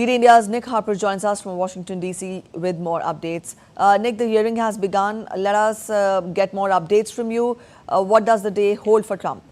Media India's Nick Harper joins us from Washington, D.C. with more updates. Nick, the hearing has begun. Let us get more updates from you. What does the day hold for Trump?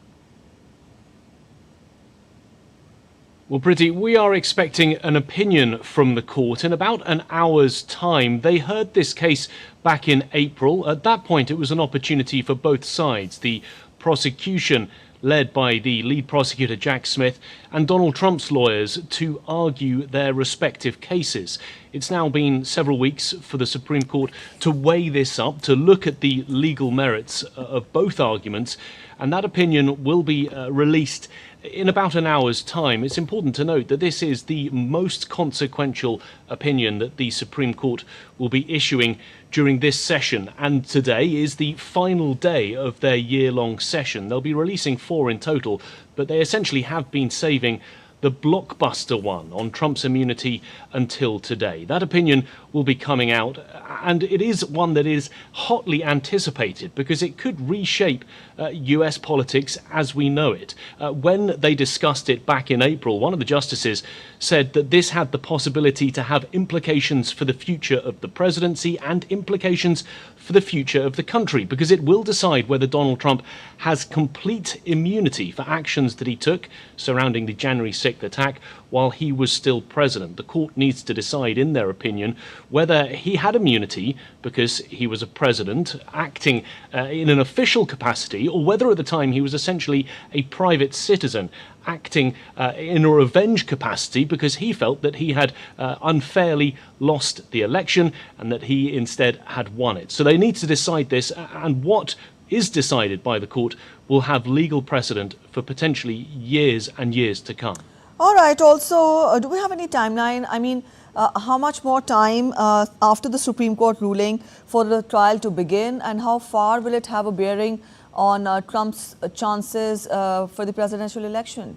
Well, Priti, we are expecting an opinion from the court in about an hour's time. They heard this case back in April. At that point, it was an opportunity for both sides. The prosecution, led by the lead prosecutor Jack Smith, and Donald Trump's lawyers to argue their respective cases. It's now been several weeks for the Supreme Court to weigh this up, to look at the legal merits of both arguments, and that opinion will be released in about an hour's time. It's important to note that this is the most consequential opinion that the Supreme Court will be issuing during this session, and today is the final day of their year-long session. They'll be releasing 4 in total, but they essentially have been saving the blockbuster one on Trump's immunity until today. That opinion will be coming out, and it is one that is hotly anticipated because it could reshape US politics as we know it. When they discussed it back in April, one of the justices said that this had the possibility to have implications for the future of the presidency and implications for the future of the country, because it will decide whether Donald Trump has complete immunity for actions that he took surrounding the January 6th attack while he was still president. The court needs to decide, in their opinion, whether he had immunity because he was a president acting in an official capacity, or whether at the time he was essentially a private citizen acting in a revenge capacity because he felt that he had unfairly lost the election and that he instead had won it. So they need to decide this, and what is decided by the court will have legal precedent for potentially years and years to come. All right. Also, do we have any timeline? I mean, how much more time after the Supreme Court ruling for the trial to begin, and how far will it have a bearing on Trump's chances for the presidential election?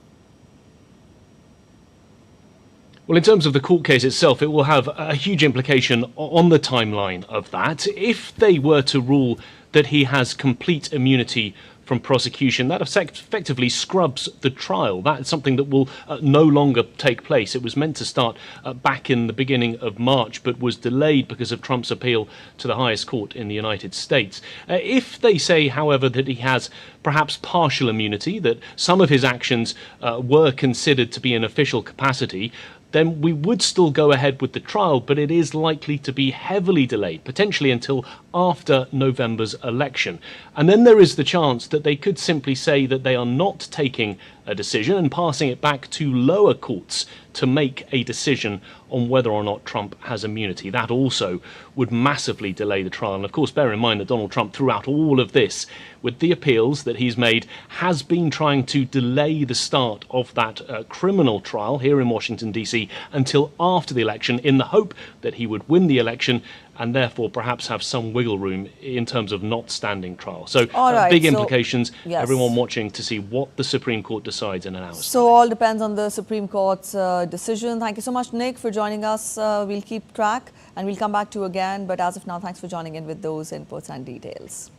Well, in terms of the court case itself, it will have a huge implication on the timeline of that. If they were to rule that he has complete immunity from prosecution, that effectively scrubs the trial. That is something that will no longer take place. It was meant to start back in the beginning of March, but was delayed because of Trump's appeal to the highest court in the United States. If they say, however, that he has perhaps partial immunity, that some of his actions were considered to be in official capacity, then we would still go ahead with the trial, but it is likely to be heavily delayed, potentially until after November's election. And then there is the chance that they could simply say that they are not taking a decision and passing it back to lower courts to make a decision on whether or not Trump has immunity. That also would massively delay the trial. And of course, bear in mind that Donald Trump, throughout all of this, with the appeals that he's made, has been trying to delay the start of that criminal trial here in Washington, D.C. until after the election, in the hope that he would win the election and therefore perhaps have some wiggle room in terms of not standing trial. So big implications. Yes. Everyone watching to see what the Supreme Court decides in an hour. So all depends on the Supreme Court's decision. Thank you so much, Nick, for joining us. We'll keep track and we'll come back to you again. But as of now, thanks for joining in with those inputs and details.